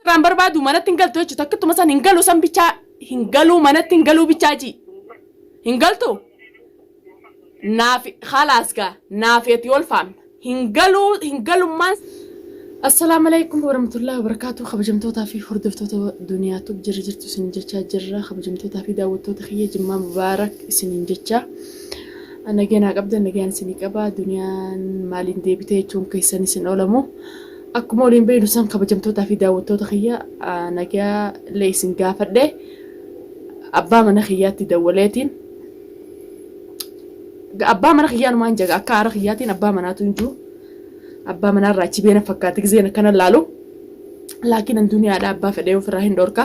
Raan barbaadu manatti hin galtu jechuudha. Takkituma san hin galu san bichaa hin galu manatti hin galu bichaaji. Hin galtu. Naaf khalaas gaa naafeeti ol faamna. Hin galu maan. Assalamu alaikum warahmatullahi wabarakatuh. Kabajamtoota fi hordoftoota duniyaatu jirtu isin jechaa jirra. Kabajamtoota fi daawwattoota kiyya Jimmaa Mubaarak isin jechaa. Nageenaa qabdan nageen isin qaba. Duniyaan maaliin deebitee jechuun keessan isin oolamu. Akkuma waliin beeynu san kabajamtoota fi daawwattoota kiyya nagaa lee isin gaafadhe. Abbaa mana kiyyaatti dawwaleetiin. Abbaa mana kiyyaan maan jaga akka haara kiyyaatiin abbaa manaatu hin jiru. Abbaa manaa irraa achi beena fakkaatti giseen akkana laalu. Laakiin an duniyaadha abbaa fedhee ofirraa hin dhorka.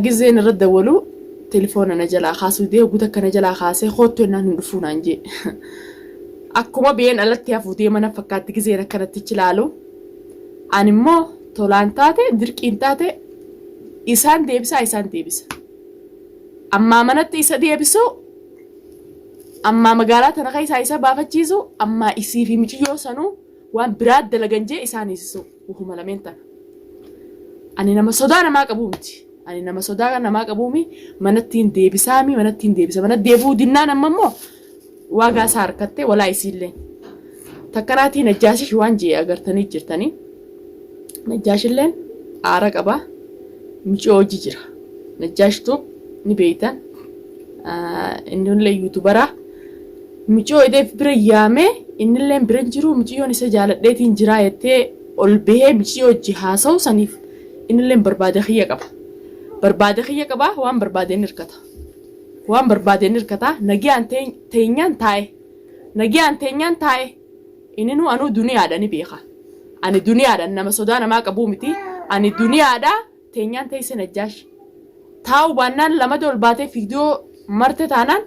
Giseen irra dawwalu telefoona na jalaa kaasuu dee guuta kana jalaa kaasee hoottu ennaan hin dhufuu naan jee. Akkuma biyeen alatti hafuutee mana fakkaatti giseen akkanatti ichi laalu. Ani immoo tolaan taate dirqiin taate isaan deebisa. Ammaa manatti isa deebisu amma magaalaa tana keessa isa baafachiisu amma isii fi michiyyoo sanuu waan biraa dalagan jee isaan isisu uhuma lameen tana. Ani nama sodaa namaa qabu miti. Ani nama sodaa namaa qabu mi manatti hin deebisaami manatti hin deebisa. Mana deebuu dinnaan amma immoo waagaa isaa harkattee walaa isiillee. Takkanaatii najjaashish waan jee agartanii jirtanii. Najjaashilleen aara qaba. Michiyoo hojii jira. Najjaashtuu ni beeytan. Innillee yuutubaraa. Michiyoo ideef bira yaamee innillee bira jiru michiyoon isa jaaladheetiin jiraa jettee ol bahee michiyoo hojii haasa'u saniif innillee barbaade xiyya qaba. Barbaade xiyya qaba waan barbaadeen hirkata. Waan barbaadeen hirkata nagiyaan teenyaan taa'e. Nagiyaan teenyaan taa'e. Inni nu anuu duniyaadha ni beeka. Ani duniyaadha nama sodaa namaa qabu miti. Ani duniyaadha teenyaan teesse najjaash. Taa'u baannaan lama ol baatee fiidiyoo marte taanaan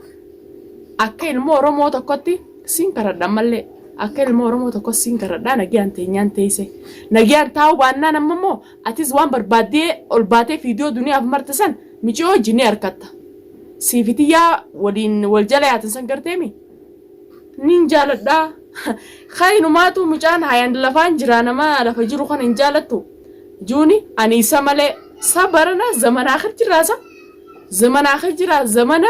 akka ilmoo Oromoo tokkotti siin karadha mallee akka ilmoo Oromoo tokko siin karadha nagiyaan teenyaan teesse. Nagiyaan taa'u baannaan amma immoo atis waan barbaaddee ol baatee fiidiyoo duniyaaf marte san michiyoo hojii ni harkatta. Siifitiyyaa waliin wal jala yaatan san garteemi. Nin jaaladhaa. Khaynumaatu mucaan hayaan lafaan jira nama lafa jiru kan hin jaalattu. Juuni ani isa malee sabarana zamana akhir jiraasa. Zamana akhir jira zamana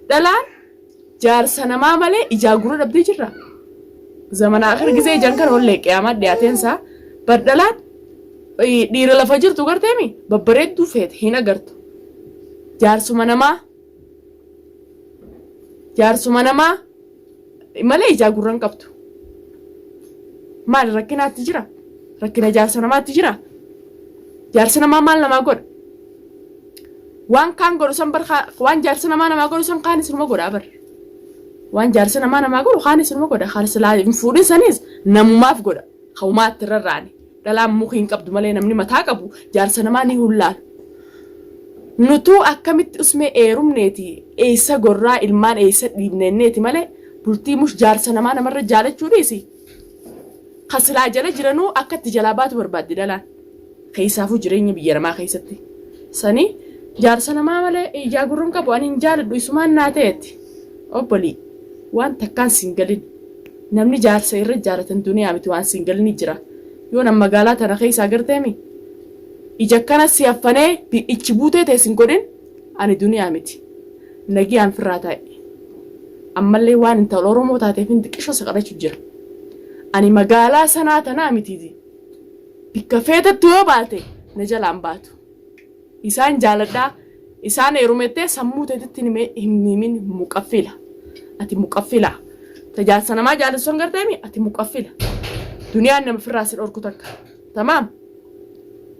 dhalaan jaarsa namaa malee ijaaguru dhabdee jirra. Zamana akhir gisee jankan wallee qiyaamaa dhiyaatensa bar dhalaan dhiira lafa jirtu garteemi babbareedduu feete hin agartu. Jaarsuma namaa malee ijaagurran qabdu. Maal rakkinaatti jira? Rakkina jaarsa namaatti jira. Jaarsa namaa maal namaa godha? Waan kaan godhu san waan jaarsa namaa godhu san kaan isinuma godha bar. Waan jaarsa namaa godhu kaan isinuma godha. Khaalsilaa hin fuudhin sanis namumaaf godha. Hawmaatti rarraani. Dhalaan muki hin qabdu malee namni mataa qabu jaarsa namaa ni hullaalu. Nutuu akkamitti usmee eerumneeti eessa gorraa ilmaan eessa dhiibneenneeti malee bultii mush jaarsa namarra jaalachuu dhiisi. Khaasilaa jala jiranuu akka itti jalaa baatu barbaaddi dhalaan. Keessaafuu jireenya biyya namaa keessatti. Sanii jaarsa namaa malee ijaagurruun qabu ani hin jaaladhu isumaan naa ta'etti. Obbolii waan takkaan siin galin. Namni jaarsa irra jaalatan duniyaa miti waan siin galin jira. Yoo nama magaalaa tana keessa agarteemi. Ija kana si affanee ichi buutee teessin godhin ani duniyaa miti. Nagiyaan firraa taa'e. Ammallee waan intala Oromoo taateef hin xiqqishoo saqadachuu jira. Ani magaalaa sanaa tanaa mitiiti. Bikka feetattu yoo baate na jalaan baatu. Isaan jaaladhaa isaan heerumettee sammuu teetitti hin himin muqaffila. Ati muqaffila. Tajaajila namaa jaalattu hin garteemi ati muqaffila. Duniyaan nama firraa si dhorku takka. Tamaam.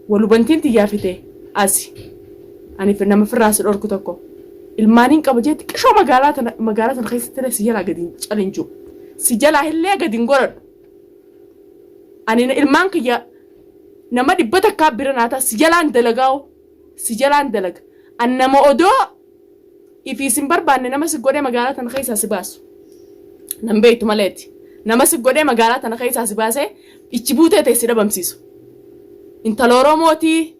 Walubantiin xiyyaafite asi. Ani nama firraa si dhorku tokko. Ilmaaniin qaba jeetti qishoo magaalaa tana keessatti si jalaa gadi calinju. Si jalaa illee gadi hin godhadhu. Ani ilmaan kiyya nama dhibba takkaa bira naata si jalaan dalagaa'u. Si jalaan dalaga. An nama odoo ifii sin barbaanne nama si godhee magaalaa tana keessaa si baasu. Nan beektu maleeti. Nama si godhee magaalaa tana keessaa si baasee ichi buutee teessi dhabamsiisu. Intala Oromootii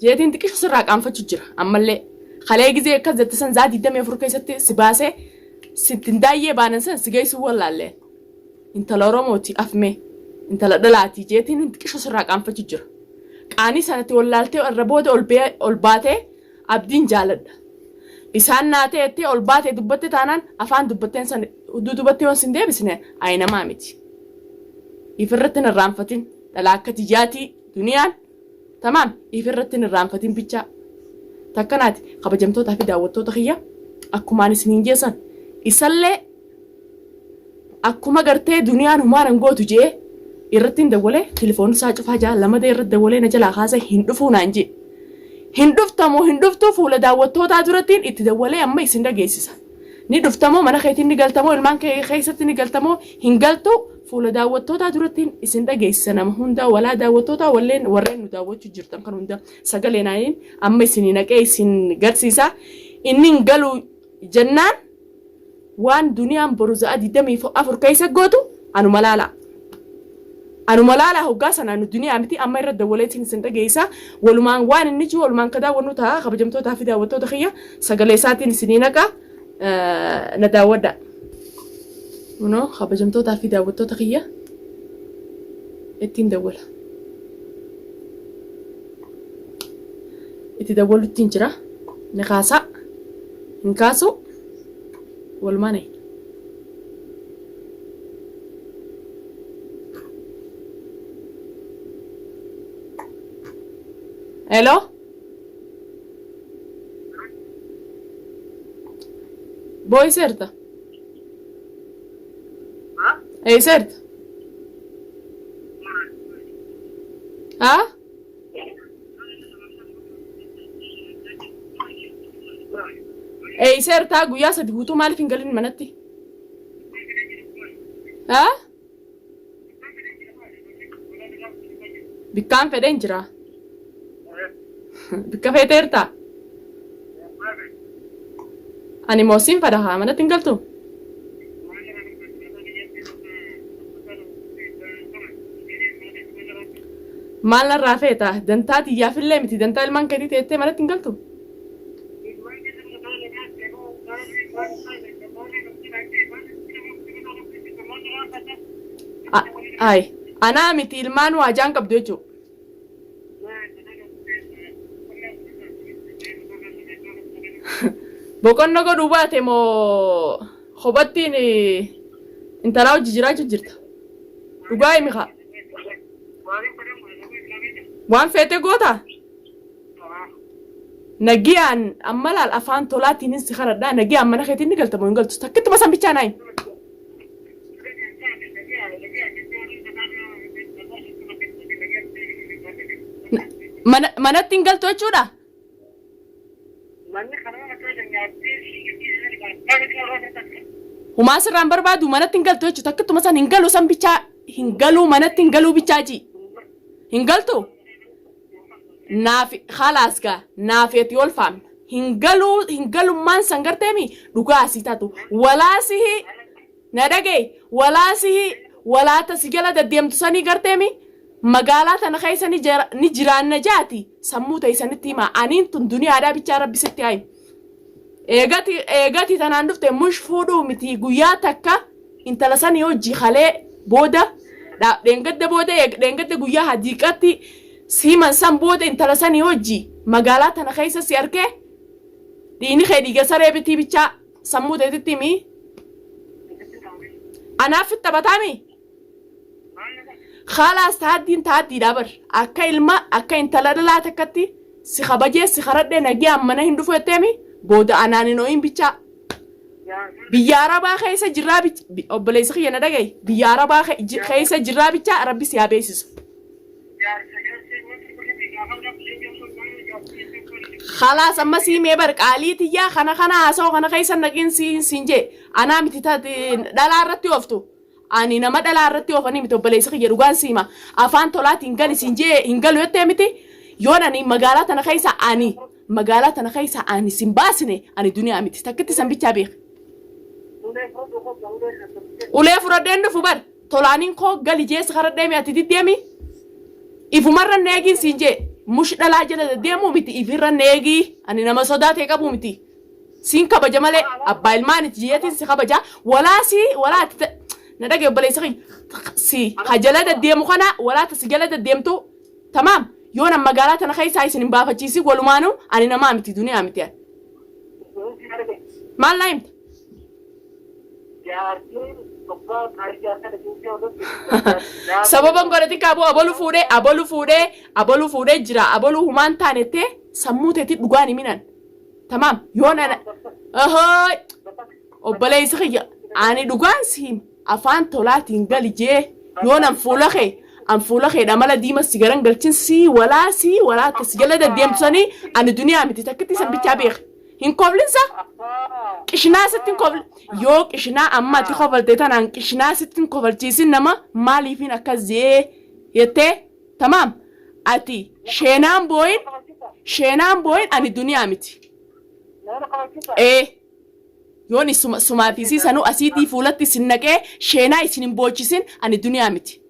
jeetiin xiqqishu sirraa qaanfachuu jira ammallee. Kalee gisee akkas jette san zaa 24 keessatti si baasee sittin daayyee baanan san si geessuu wallaallee. Intala Oromooti afmee intala dhalaatii jeetiin xiqqishu sirraa qaanfachuu jira. ani sanatti wallaaltee irra booda ol baatee abdiin jaaladha. Isaan naatee itti ol baatee dubbatte taanaan afaan dubbatteen san dubbattee waan sin deebisne ayinamaa miti. Ifirratti hin irraanfatin dhalaa akka tiyyaatii duniyaan tamaam ifirratti hin irraanfatin bichaa. Takkanaati kabajamtootaa fi daawwattoota kiyya akkumaan isiniin geessan isallee akkuma gartee duniyaan humaaran gootu jee irratti hin dawwalee telefoon isaa cufaa jaa lamada irratti dawwalee na jalaa kaasa hin dhufuu naan jee. Hin dhuftamoo hin dhuftuu fuula daawwattootaa durattiin itti dawwalee amma isin dhageessisa. Ni dhuftamoo mana keetiin ni galtamoo ilmaan kee keessatti ni galtamoo hin galtu fuula daawwattootaa durattiin isin dhageessisa nama hunda walaa daawwattootaa warreen nu daawwachuu jirtan kan hunda sagalee naaniin amma isin naqee isin garsiisa. Inni hin galu jennaan waan duniyaan boru za'a 24 keessa gootu anuma laala. Anuma laala hoggaa sanaan duniyaa miti amma irra dawwaleetiin isin dhageessa walumaan waan inni jiru walumaan ka daawwannu ta'a kabajamtootaa fi daawwattoota kiyya sagalee isaatiin isin naqa na daawwadha. Unoo kabajamtootaa fi daawwattoota kiyya ittiin dawwala. Itti dawwalutti hin jira ni kaasa hin kaasu walumaan ayi. Hello? Boy certa? Certa? Certa guyyaa sadi guutuu maaliif hin galin manatti? Bikkaan fedheen jira. Bikka feeteerta? Ani moosiin fadhaa manatti hin galtu? Maal narraa feeta? Dantaa xiyyaafillee miti dantaa ilmaan keetii teettee manatti hin galtu? Ay, anaa miti ilmaan waajaan qabdu jechuudha. Boqonnoo godhuu baate moo kophattiin intalaa hojii jiraachuu jirta? Dhugaa himi haa? Waan feete goota? Nagiyaan amma laal afaan tolaatiin si karadhaa nagiyaan mana keetiin ni galtamoo hin galtu takkittuma san bichaa naayi. Manatti hin galtu jechuudha? Humaa sirraan barbaadu manatti hin galtu jechuudha takkittuma san hin galu san bichaa hin galuu manatti hin galuu bichaaji. Hin galtu? Naaf khalaas gaa naafeeti ol faamna. Hin galummaan san garteemi dhugaa asii taatu walaasihi na dhagee walaasihi walaata si jala deddeemtu sanii garteemi. Magaalaa tana keessa ni jiraanna jaati sammuu ta'isanitti hima aniin tun duniyaadhaa bichaa rabbisitti hayi. Eegati tanaan dhufte mush fuudhuu miti guyyaa takka intala sanii hojii halee booda dheengadda guyyaa hadiiqatti siiman san booda intala sanii hojii magaalaa tana keessa si arkee dhiini kee dhiiga saree bitii bichaa sammuu ta'isitti himi. Anaaf itti taphataami. Khalaas taaddiin dabar akka ilma akka intala dhalaa takkatti si kabajee si karadhee nagee ammana hin dhufu jetteemi booda anaanin ooyin bichaa biyya arabaa keessa jirraa obboleessa kiyya na dhagaye biyya arabaa keessa jirraa bichaa rabbi si haa beeksisu. Khalaas amma siimee barqaalii tiyyaa kana haasa'u kana keessa naqiin siin jee anaa miti dhalaa irratti ooftu. Ani nama dhalaa irratti oofanii miti obboleessa kiyya dhugaan siima afaan tolaatiin gali siin jee hin galu jettee miti yoon ani magaalaa tana keessa ani sin baasine ani duniyaa miti takkitti san bichaa beeka. Ulee fudhadheen dhufu bar tolaaniin koo gali jeessa karadhee mi ati diddeemi ifumarra neegiin siin jee mush dhalaa jala deddeemuu miti ifirra neegii ani nama sodaatee qabu miti siin kabaja malee abbaa ilmaaniti jeetiin si kabaja walaati na dhagee obboleessa kiyya si hajala deddeemu kana walaata si jala deddeemtu tamaam يونا مقالات أنا خايس عايزين نبافة جيسي والمانو أنا نما أمتي دنيا أمتي ما لا يمت سببا قرأتي كابو أبولو فودي جرا أبولو همان تانيتي سموتي تبغاني منن تمام يونا أنا أهاي أبلي سخيا أنا دوغان سيم أفان تولاتي نقال جي يونا أنفولخي دمالا ديما سيجارن قلتين سي ولا تسجل دا ديم سني أنا الدنيا متي تكتي سبتابيخ هين قبلنسا كشنا ستين قبل يو كشنا أما تي قبل تيتان عن كشنا ستين قبل تيسين نما مالي فينا كزي يتي تمام أتي شينام بوين أنا الدنيا متي إيه يوني سما في سي سنو أسيدي فولتي سنكه شينا يسين بوچسين أنا الدنيا متي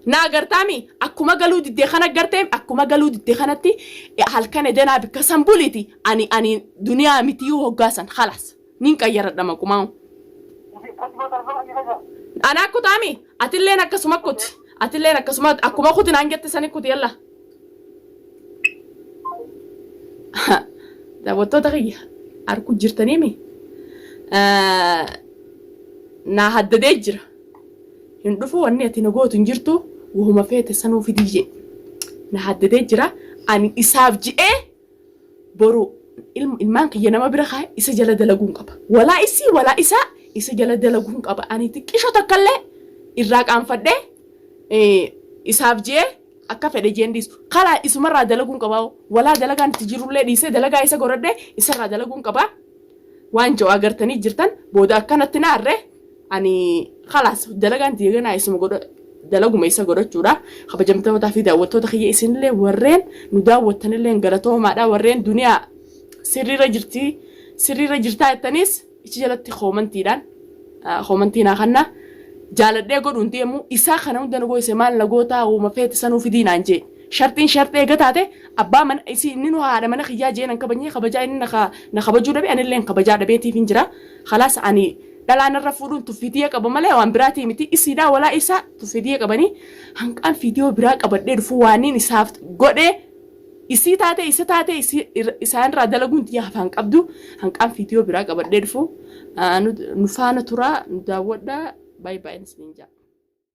na gartami akkuma galuu diddee kana garteem akkuma galuu diddee kanatti halkan edenaa bikka sambuliti ani duniyaa miti hoggaasan khalas nin qayyaradhama kumaa ana kutami atilleen akkasuma akkuma kutin angette sani kuti yalla daawwattoota kiyya arku jirtaniimi na haddadee jira هندفو واني اتنقوت نجرتو وهما فيت سنو في ديجي نحددي جرا اني اساف جي برو المانك ينما برخا اسا جلا دلقون قبا ولا اسا جلا دلقون قبا اني تكيشو تكالي الراق انفده اساف جي akka fedhe jendis kala isumarra dalagun qaba wala dalagan tijirulle dise dalaga isa gorode isarra dalagun qaba wanjo agartani jirtan boda kanatti naarre ani خلاص دلقان تيجينا اسمه قدر دلقوا ما يسا قدر جورا خبجمتوا تافي داوتوا تخيي اسم اللي ورين نداوت تاني اللي انقلتوا مع دا ورين دنيا سري رجرتا التنس إيش جلت خومنتينا خنا جالت ده قدر نديمو إسا خنا ودنا قوي سمان لقوتا وما فيت سنو في دين عنجي شرط قطعته أبا من إسي نينو هذا من خيا جينا كبني خبجا إن نخبجوا ربي أنا اللي خبجا ربيتي فينجرا خلاص أني دلان الرفورون تفيديه كبمله وان براتي متي إسيدا ولا إسا تفيديه كبني هنكان فيديو براك أبدي رفواني نسافت قده إسي تاتي إسان رادلقون تيا هنك أبدو هنكان فيديو براك أبدي رفو نفانا ترى نداود باي نسنجا